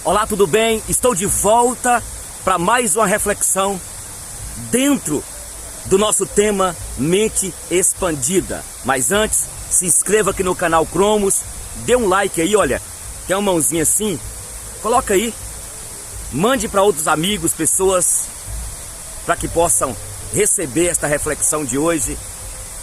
Olá, tudo bem? Estou de volta para mais uma reflexão dentro do nosso tema Mente Expandida. Mas antes, se inscreva aqui no canal Cromos, dê um like aí, olha, tem uma mãozinha assim, coloca aí, mande para outros amigos, pessoas, para que possam receber esta reflexão de hoje.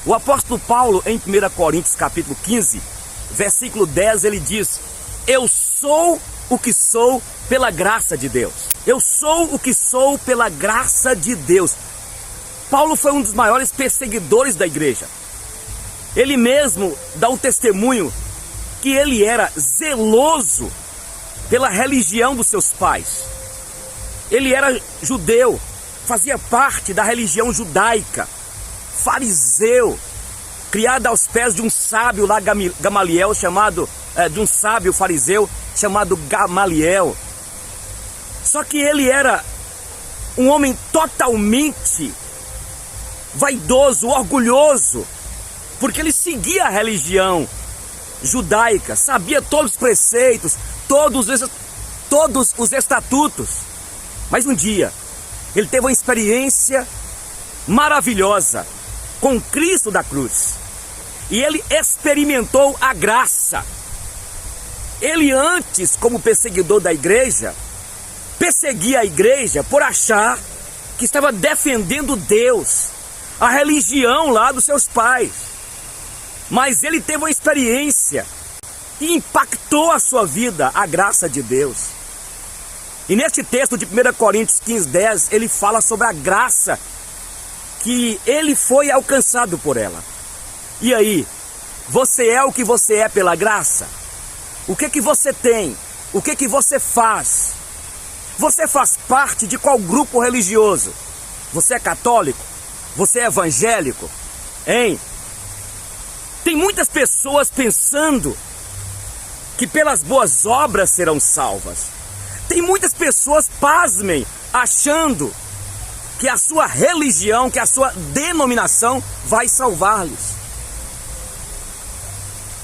O apóstolo Paulo, em 1 Coríntios capítulo 15, versículo 10, ele diz: eu sou o que sou pela graça de Deus. Eu sou o que sou pela graça de Deus. Paulo foi um dos maiores perseguidores da igreja. Ele mesmo dá um testemunho que ele era zeloso pela religião dos seus pais. Ele era judeu, fazia parte da religião judaica, fariseu, criado aos pés de um sábio lá, Gamaliel, de um sábio fariseu chamado Gamaliel. Só que ele era um homem totalmente vaidoso, orgulhoso, porque ele seguia a religião judaica, sabia todos os preceitos, todos os estatutos. Mas um dia ele teve uma experiência maravilhosa com Cristo da cruz, e ele experimentou a graça. Ele antes, como perseguidor da igreja, perseguia a igreja por achar que estava defendendo Deus, a religião lá dos seus pais. Mas ele teve uma experiência que impactou a sua vida, a graça de Deus. E neste texto de 1 Coríntios 15, 10, ele fala sobre a graça que ele foi alcançado por ela. E aí, você é o que você é pela graça? O que você tem? O que você faz? Você faz parte de qual grupo religioso? Você é católico? Você é evangélico? Hein? Tem muitas pessoas pensando que pelas boas obras serão salvas. Tem muitas pessoas, pasmem, achando que a sua religião, que a sua denominação vai salvar-lhes.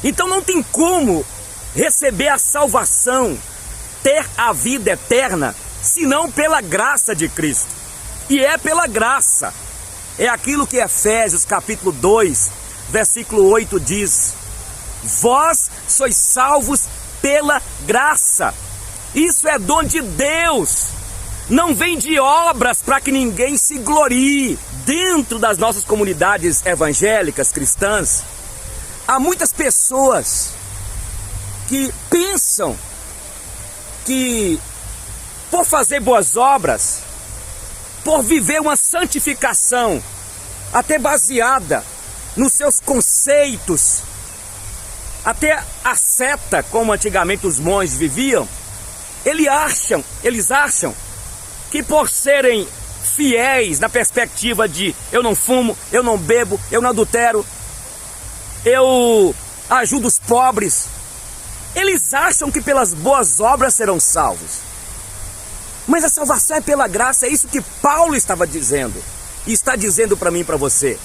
Então não tem como receber a salvação, ter a vida eterna, senão pela graça de Cristo. E é pela graça. É aquilo que Efésios capítulo 2, versículo 8 diz: vós sois salvos pela graça. Isso é dom de Deus. Não vem de obras para que ninguém se glorie. Dentro das nossas comunidades evangélicas, cristãs, há muitas pessoas que pensam que por fazer boas obras, por viver uma santificação, até baseada nos seus conceitos, até a seta, como antigamente os monges viviam, eles acham que por serem fiéis na perspectiva de eu não fumo, eu não bebo, eu não adultero, eu ajudo os pobres, eles acham que pelas boas obras serão salvos. Mas a salvação é pela graça, é isso que Paulo estava dizendo, e está dizendo para mim e para você.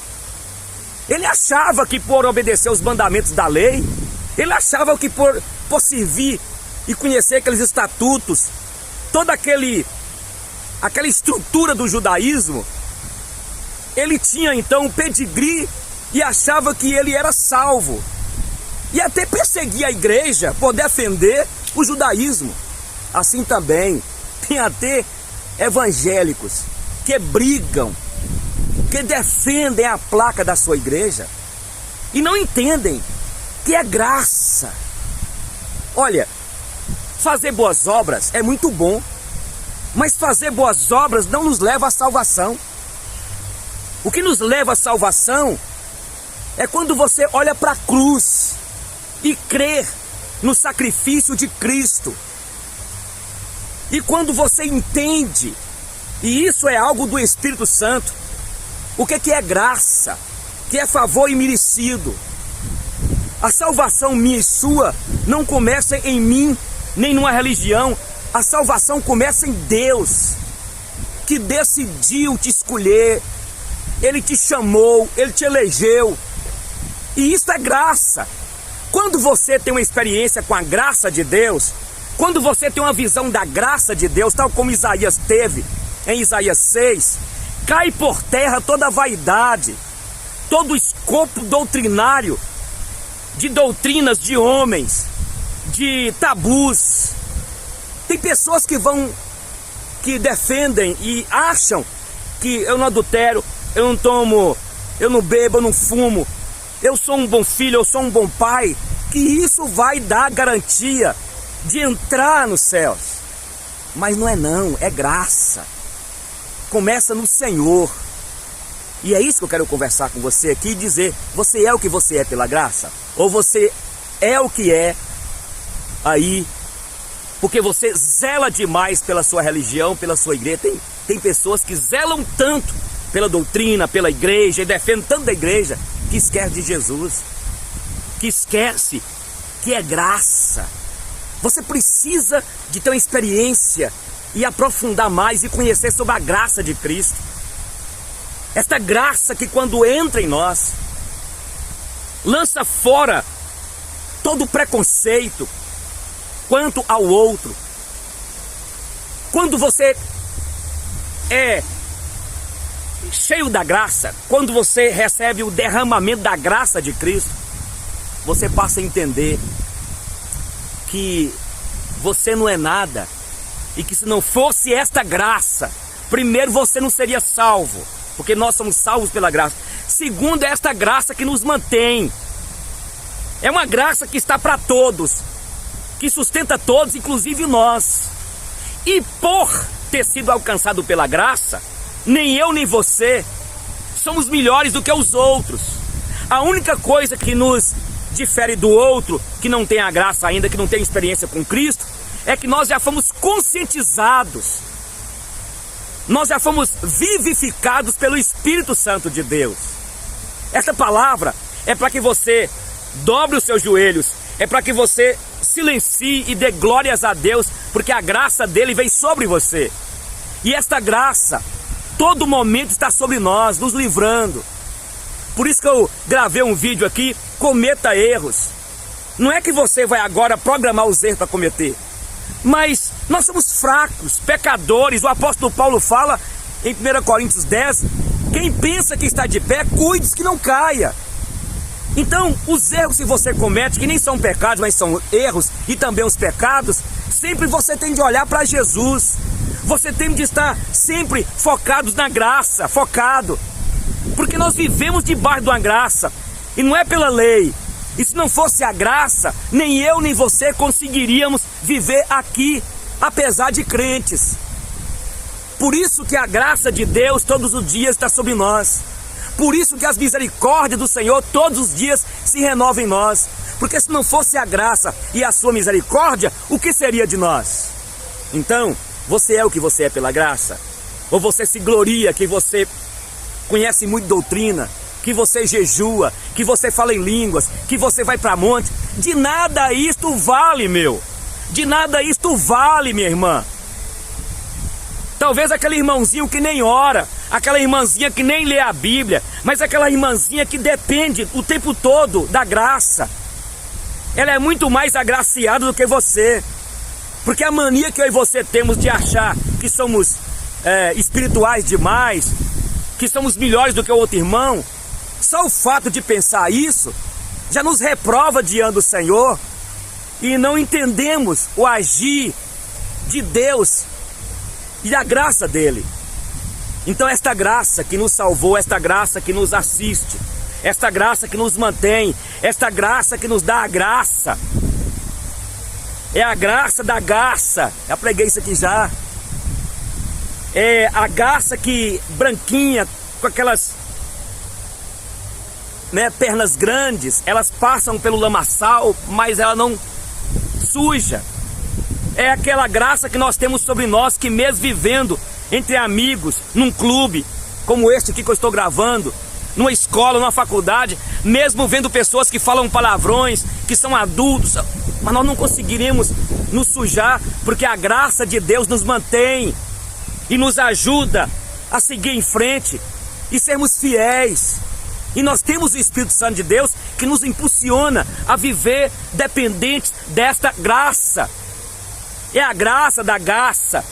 Ele achava que por obedecer os mandamentos da lei, ele achava que por servir e conhecer aqueles estatutos, toda aquela estrutura do judaísmo, ele tinha então um pedigree e achava que ele era salvo. E até perseguia a igreja por defender o judaísmo. Assim também tem até evangélicos que brigam, que defendem a placa da sua igreja e não entendem que é graça. Olha, fazer boas obras é muito bom, mas fazer boas obras não nos leva à salvação. O que nos leva à salvação é quando você olha para a cruz e crê no sacrifício de Cristo. E quando você entende, e isso é algo do Espírito Santo, o que é graça, que é favor imerecido. A salvação minha e sua não começa em mim, nem numa religião. A salvação começa em Deus, que decidiu te escolher, Ele te chamou, Ele te elegeu. E isso é graça. Quando você tem uma experiência com a graça de Deus, Quando você tem uma visão da graça de Deus, tal como Isaías teve em Isaías 6, cai por terra toda a vaidade, todo o escopo doutrinário, de doutrinas de homens, de tabus. Tem pessoas que defendem e acham que eu não adultero, eu não tomo, eu não bebo, eu não fumo, eu sou um bom filho, eu sou um bom pai, que isso vai dar garantia de entrar nos céus. Mas não é não, é graça. Começa no Senhor. E é isso que eu quero conversar com você aqui e dizer: você é o que você é pela graça? Ou você é o que é aí porque você zela demais pela sua religião, pela sua igreja? Tem pessoas que zelam tanto pela doutrina, pela igreja, e defendem tanto da igreja, que esquece de Jesus, que esquece que é graça. Você precisa de ter uma experiência e aprofundar mais e conhecer sobre a graça de Cristo. Esta graça que, quando entra em nós, lança fora todo o preconceito quanto ao outro. Quando você é cheio da graça, quando você recebe o derramamento da graça de Cristo, você passa a entender que você não é nada, e que se não fosse esta graça, primeiro, você não seria salvo, porque nós somos salvos pela graça. Segundo, é esta graça que nos mantém. É uma graça que está para todos, que sustenta todos, inclusive nós. E por ter sido alcançado pela graça, nem eu nem você somos melhores do que os outros. A única coisa que nos difere do outro, que não tem a graça ainda, que não tem experiência com Cristo, é que nós já fomos conscientizados, nós já fomos vivificados pelo Espírito Santo de Deus. Esta palavra é para que você dobre os seus joelhos, é para que você silencie e dê glórias a Deus, porque a graça dele vem sobre você. E esta graça, todo momento está sobre nós, nos livrando. Por isso que eu gravei um vídeo aqui: cometa erros. Não é que você vai agora programar os erros para cometer, mas nós somos fracos, pecadores. O apóstolo Paulo fala em 1 Coríntios 10, quem pensa que está de pé, cuide que não caia. Então, os erros que você comete, que nem são pecados, mas são erros, e também os pecados, sempre você tem de olhar para Jesus. Você tem de estar sempre focados na graça, focado. Porque nós vivemos debaixo de uma graça, e não é pela lei. E se não fosse a graça, nem eu nem você conseguiríamos viver aqui, apesar de crentes. Por isso que a graça de Deus todos os dias está sobre nós. Por isso que as misericórdias do Senhor todos os dias se renovam em nós. Porque se não fosse a graça e a sua misericórdia, o que seria de nós? Então, você é o que você é pela graça? Ou você se gloria que você conhece muito doutrina, que você jejua, que você fala em línguas, que você vai para monte? De nada isto vale, meu. De nada isto vale, minha irmã. Talvez aquele irmãozinho que nem ora, aquela irmãzinha que nem lê a Bíblia, mas aquela irmãzinha que depende o tempo todo da graça, ela é muito mais agraciada do que você. Porque a mania que eu e você temos de achar que somos espirituais demais, que somos melhores do que o outro irmão, só o fato de pensar isso já nos reprova diante do Senhor, e não entendemos o agir de Deus e a graça dele. Então esta graça que nos salvou, esta graça que nos assiste, esta graça que nos mantém, esta graça que nos dá a graça, é a graça da garça. Já preguei isso aqui já. É a garça que branquinha, com aquelas pernas grandes, elas passam pelo lamaçal, mas ela não suja. É aquela graça que nós temos sobre nós, que mesmo vivendo entre amigos, num clube como este aqui que eu estou gravando, numa escola, numa faculdade, mesmo vendo pessoas que falam palavrões, que são adultos, mas nós não conseguiremos nos sujar, porque a graça de Deus nos mantém e nos ajuda a seguir em frente e sermos fiéis. E nós temos o Espírito Santo de Deus que nos impulsiona a viver dependentes desta graça. É a graça da garça.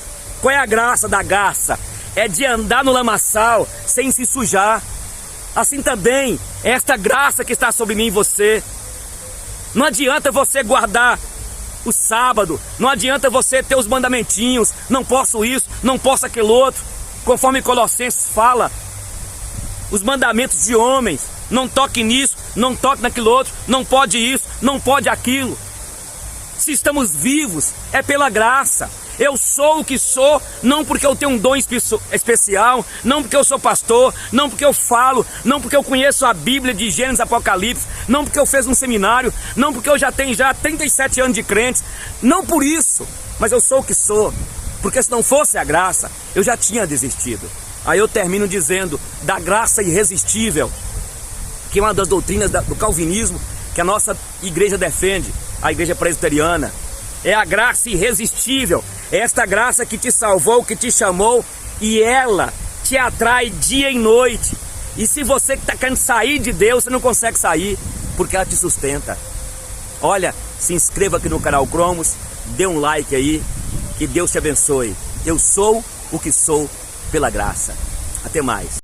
Qual é a graça da garça? É de andar no lamaçal sem se sujar. Assim também, é esta graça que está sobre mim e você. Não adianta você guardar o sábado, não adianta você ter os mandamentinhos, não posso isso, não posso aquele outro, conforme Colossenses fala, os mandamentos de homens, não toque nisso, não toque naquilo outro, não pode isso, não pode aquilo. Se estamos vivos, é pela graça. Eu sou o que sou, não porque eu tenho um dom especial, não porque eu sou pastor, não porque eu falo, não porque eu conheço a Bíblia de Gênesis, Apocalipse, não porque eu fiz um seminário, não porque eu já tenho 37 anos de crente, não por isso, mas eu sou o que sou, porque se não fosse a graça, eu já tinha desistido. Aí eu termino dizendo da graça irresistível, que é uma das doutrinas do calvinismo que a nossa igreja defende, a igreja presbiteriana. É a graça irresistível, é esta graça que te salvou, que te chamou, e ela te atrai dia e noite. E se você que está querendo sair de Deus, você não consegue sair, porque ela te sustenta. Olha, se inscreva aqui no canal Cromos, dê um like aí, que Deus te abençoe. Eu sou o que sou pela graça. Até mais.